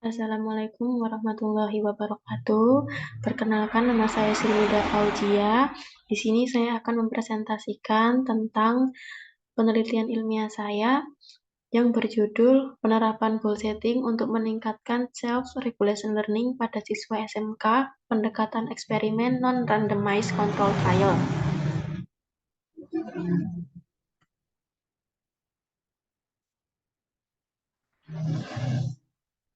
Assalamualaikum warahmatullahi wabarakatuh. Perkenalkan, nama saya Sri Fauzia. Di sini saya akan mempresentasikan tentang penelitian ilmiah saya yang berjudul Penerapan Goal Setting untuk Meningkatkan Self-Regulation Learning pada Siswa SMK, Pendekatan Eksperimen Non-Randomized Control Trial.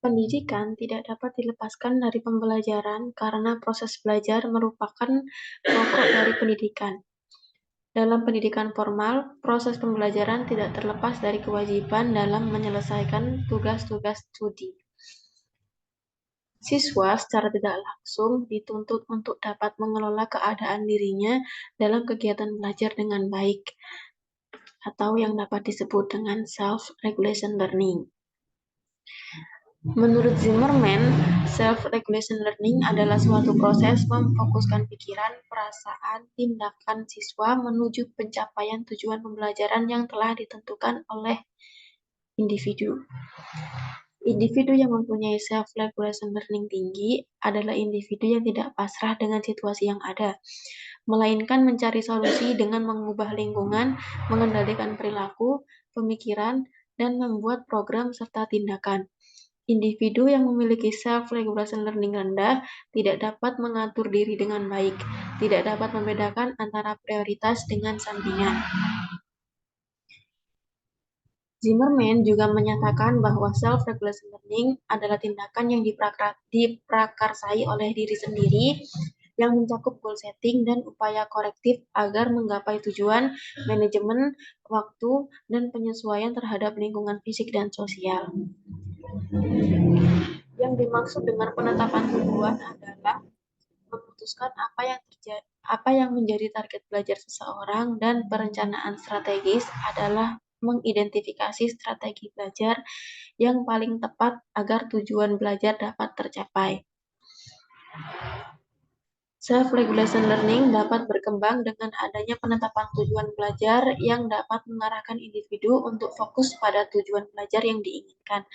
Pendidikan tidak dapat dilepaskan dari pembelajaran karena proses belajar merupakan pokok dari pendidikan. Dalam pendidikan formal, proses pembelajaran tidak terlepas dari kewajiban dalam menyelesaikan tugas-tugas studi. Siswa secara tidak langsung dituntut untuk dapat mengelola keadaan dirinya dalam kegiatan belajar dengan baik, atau yang dapat disebut dengan self-regulation learning. Menurut Zimmerman, self-regulation learning adalah suatu proses memfokuskan pikiran, perasaan, tindakan siswa menuju pencapaian tujuan pembelajaran yang telah ditentukan oleh individu. Individu yang mempunyai self-regulation learning tinggi adalah individu yang tidak pasrah dengan situasi yang ada, melainkan mencari solusi dengan mengubah lingkungan, mengendalikan perilaku, pemikiran, dan membuat program serta tindakan. Individu yang memiliki self-regulation learning rendah tidak dapat mengatur diri dengan baik, tidak dapat membedakan antara prioritas dengan sampingan. Zimmerman juga menyatakan bahwa self-regulation learning adalah tindakan yang diprakarsai oleh diri sendiri yang mencakup goal setting dan upaya korektif agar menggapai tujuan, manajemen waktu, dan penyesuaian terhadap lingkungan fisik dan sosial. Yang dimaksud dengan penetapan tujuan adalah memutuskan apa yang menjadi target belajar seseorang, dan perencanaan strategis adalah mengidentifikasi strategi belajar yang paling tepat agar tujuan belajar dapat tercapai. Self-regulation learning dapat berkembang dengan adanya penetapan tujuan belajar yang dapat mengarahkan individu untuk fokus pada tujuan belajar yang diinginkan,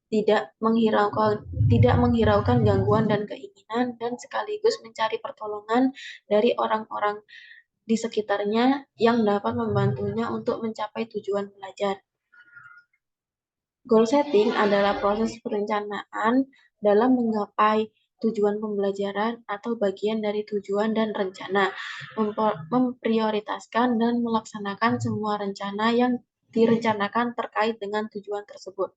tidak menghiraukan gangguan dan keinginan, dan sekaligus mencari pertolongan dari orang-orang di sekitarnya yang dapat membantunya untuk mencapai tujuan belajar. Goal setting adalah proses perencanaan dalam menggapai tujuan pembelajaran atau bagian dari tujuan dan rencana, memprioritaskan dan melaksanakan semua rencana yang direncanakan terkait dengan tujuan tersebut.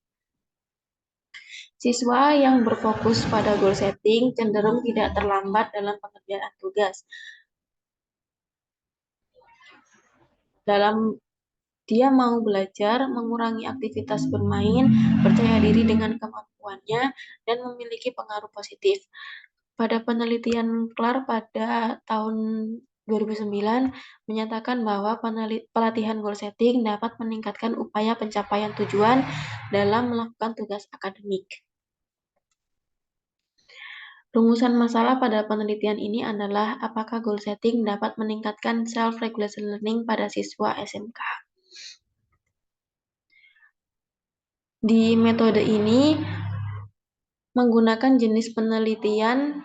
Siswa yang berfokus pada goal setting cenderung tidak terlambat dalam pengerjaan tugas. Dia mau belajar, mengurangi aktivitas bermain, percaya diri dengan kemampuannya, dan memiliki pengaruh positif. Pada penelitian Clark pada tahun 2009 menyatakan bahwa pelatihan goal setting dapat meningkatkan upaya pencapaian tujuan dalam melakukan tugas akademik. Rumusan masalah pada penelitian ini adalah apakah goal setting dapat meningkatkan self-regulation learning pada siswa SMK. Di metode ini menggunakan jenis penelitian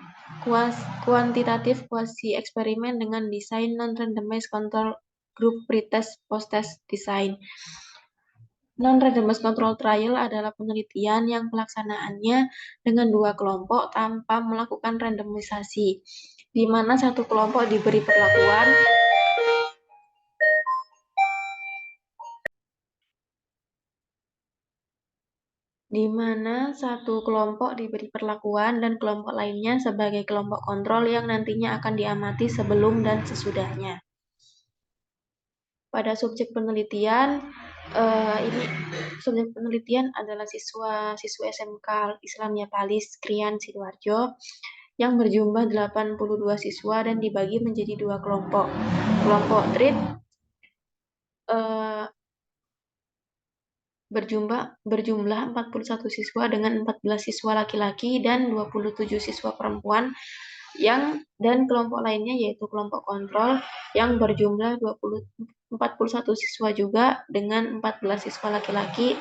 kuantitatif kuasi eksperimen dengan desain non-randomized control group pretest post-test design. Non-randomized control trial adalah penelitian yang pelaksanaannya dengan dua kelompok tanpa melakukan randomisasi, di mana satu kelompok diberi perlakuan dan kelompok lainnya sebagai kelompok kontrol yang nantinya akan diamati sebelum dan sesudahnya. Pada subjek penelitian, subjek penelitian adalah siswa SMK Islamia Palis Krian Sidoarjo yang berjumlah 82 siswa dan dibagi menjadi dua kelompok. Kelompok treat berjumlah 41 siswa dengan 14 siswa laki-laki dan 27 siswa perempuan, dan kelompok lainnya yaitu kelompok kontrol yang berjumlah 41 siswa juga dengan 14 siswa laki-laki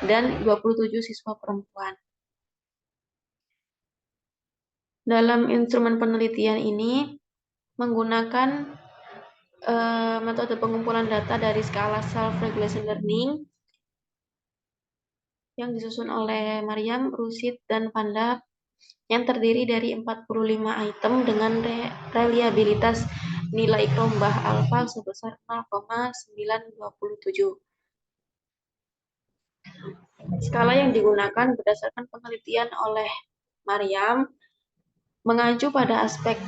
dan 27 siswa perempuan. Dalam instrumen penelitian ini menggunakan metode pengumpulan data dari skala self-regulation learning yang disusun oleh Mariam, Rusid, dan Panda yang terdiri dari 45 item dengan reliabilitas nilai kelombah alfa sebesar 0,927. Skala yang digunakan berdasarkan penelitian oleh Mariam mengacu pada aspek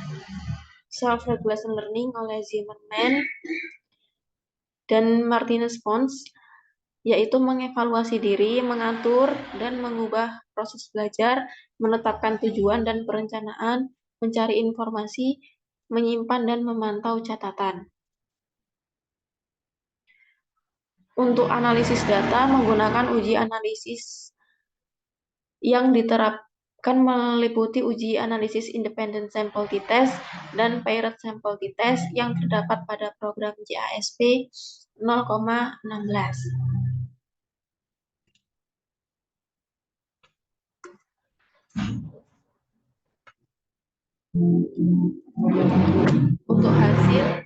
self-regulation learning oleh Zimmerman dan Martinez-Pons, yaitu mengevaluasi diri, mengatur dan mengubah proses belajar, menetapkan tujuan dan perencanaan, mencari informasi, menyimpan dan memantau catatan. Untuk analisis data menggunakan uji analisis yang diterapkan meliputi uji analisis independent sample t-test dan paired sample t-test yang terdapat pada program JASP 0,16. Untuk hasil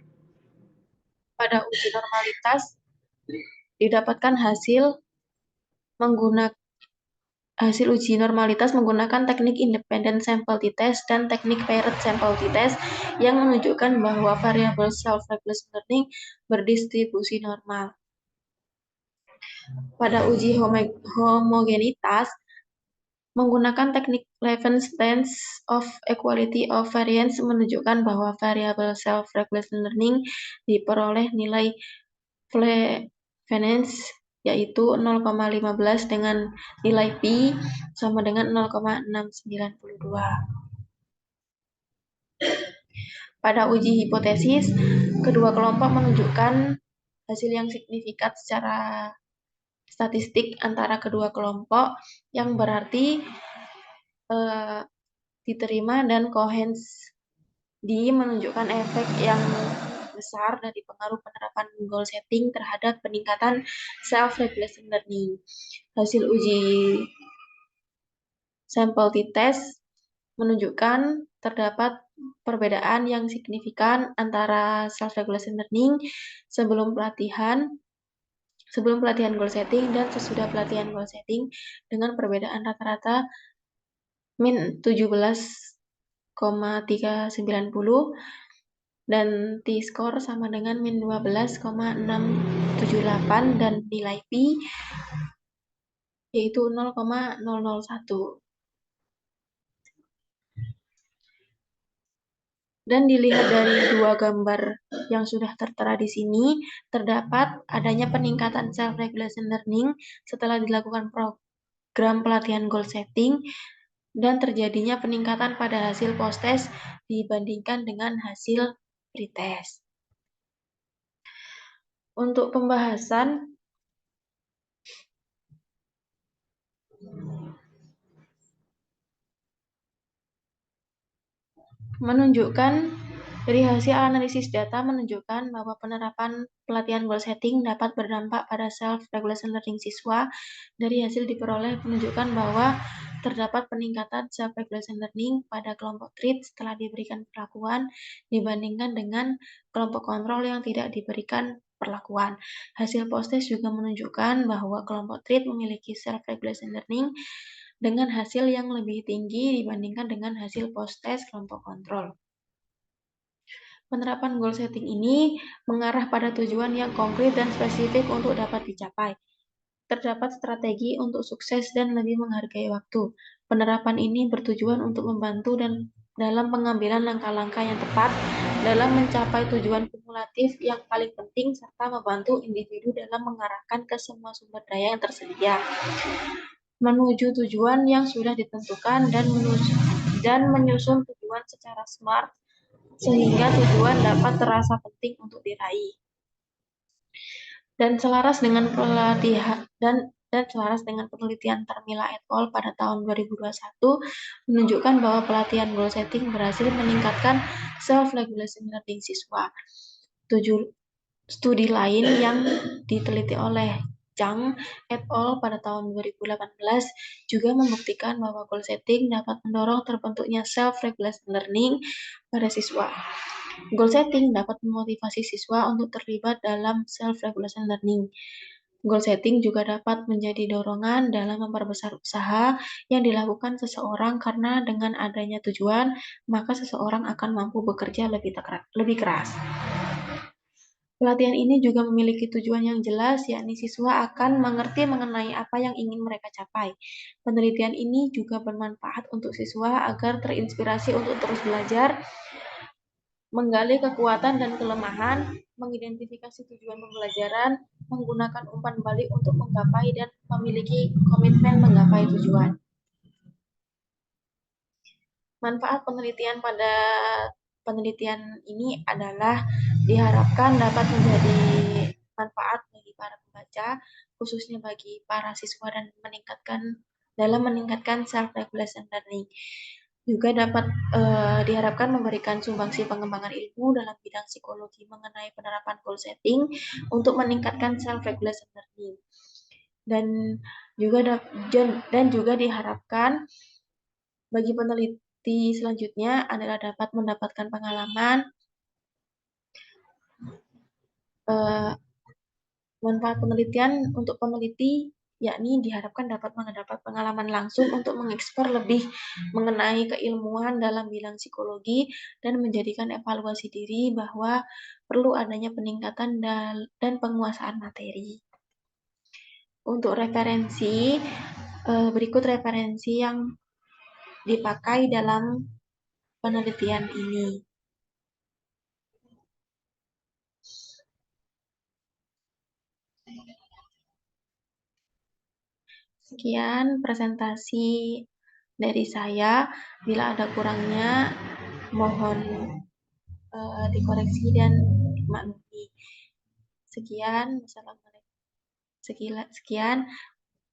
pada uji normalitas didapatkan hasil uji normalitas menggunakan teknik independent sample t-test dan teknik paired sample t-test yang menunjukkan bahwa variabel self-regulation learning berdistribusi normal. Pada uji homogenitas menggunakan teknik Levens of equality of variance menunjukkan bahwa variabel self-regulation learning diperoleh nilai Flevenage yaitu 0,15 dengan nilai pi sama dengan 0,692. Pada uji hipotesis, kedua kelompok menunjukkan hasil yang signifikan secara statistik antara kedua kelompok yang berarti diterima dan Cohens D menunjukkan efek yang besar dari pengaruh penerapan goal setting terhadap peningkatan self-regulation learning. Hasil uji sampel t-test menunjukkan terdapat perbedaan yang signifikan antara self-regulation learning sebelum pelatihan goal setting dan sesudah pelatihan goal setting dengan perbedaan rata-rata min 17,390 dan t-score sama dengan min 12,678 dan nilai pi yaitu 0,001. Dan dilihat dari dua gambar yang sudah tertera di sini, terdapat adanya peningkatan self-regulation learning setelah dilakukan program pelatihan goal setting dan terjadinya peningkatan pada hasil post-test dibandingkan dengan hasil pretest. Untuk pembahasan menunjukkan dari hasil analisis data menunjukkan bahwa penerapan pelatihan goal setting dapat berdampak pada self-regulation learning siswa. Dari hasil diperoleh menunjukkan bahwa terdapat peningkatan self-regulation learning pada kelompok treat setelah diberikan perlakuan dibandingkan dengan kelompok kontrol yang tidak diberikan perlakuan. Hasil post-test juga menunjukkan bahwa kelompok treat memiliki self-regulation learning dengan hasil yang lebih tinggi dibandingkan dengan hasil post-test kelompok kontrol. Penerapan goal setting ini mengarah pada tujuan yang konkret dan spesifik untuk dapat dicapai. Terdapat strategi untuk sukses dan lebih menghargai waktu. Penerapan ini bertujuan untuk membantu dan dalam pengambilan langkah-langkah yang tepat dalam mencapai tujuan kumulatif yang paling penting serta membantu individu dalam mengarahkan ke semua sumber daya yang tersedia menuju tujuan yang sudah ditentukan dan menyusun tujuan secara smart sehingga tujuan dapat terasa penting untuk diraih. Dan selaras dengan penelitian Termila et al. Pada tahun 2021 menunjukkan bahwa pelatihan goal setting berhasil meningkatkan self-regulation learning siswa. Studi lain yang diteliti oleh Chang et al. Pada tahun 2018 juga membuktikan bahwa goal setting dapat mendorong terbentuknya self-regulation learning pada siswa. Goal setting dapat memotivasi siswa untuk terlibat dalam self-regulation learning. Goal setting juga dapat menjadi dorongan dalam memperbesar usaha yang dilakukan seseorang karena dengan adanya tujuan, maka seseorang akan mampu bekerja lebih keras. Pelatihan ini juga memiliki tujuan yang jelas, yakni siswa akan mengerti mengenai apa yang ingin mereka capai. Penelitian ini juga bermanfaat untuk siswa agar terinspirasi untuk terus belajar, menggali kekuatan dan kelemahan, mengidentifikasi tujuan pembelajaran, menggunakan umpan balik untuk menggapai dan memiliki komitmen menggapai tujuan. Manfaat penelitian pada penelitian ini adalah diharapkan dapat menjadi manfaat bagi para pembaca, khususnya bagi para siswa dan meningkatkan self-regulation learning. Juga dapat diharapkan memberikan sumbangsi pengembangan ilmu dalam bidang psikologi mengenai penerapan goal setting untuk meningkatkan self-regulation learning. Dan juga diharapkan bagi peneliti selanjutnya adalah dapat mendapatkan pengalaman. Manfaat penelitian untuk peneliti yakni diharapkan dapat mendapat pengalaman langsung untuk mengeksplor lebih mengenai keilmuan dalam bidang psikologi dan menjadikan evaluasi diri bahwa perlu adanya peningkatan dan penguasaan materi. Untuk referensi, berikut referensi yang dipakai dalam penelitian ini. Sekian presentasi dari saya. Bila ada kurangnya, mohon dikoreksi dan dimaklumi. Sekian,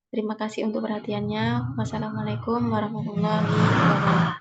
terima kasih untuk perhatiannya. Wassalamualaikum warahmatullahi wabarakatuh.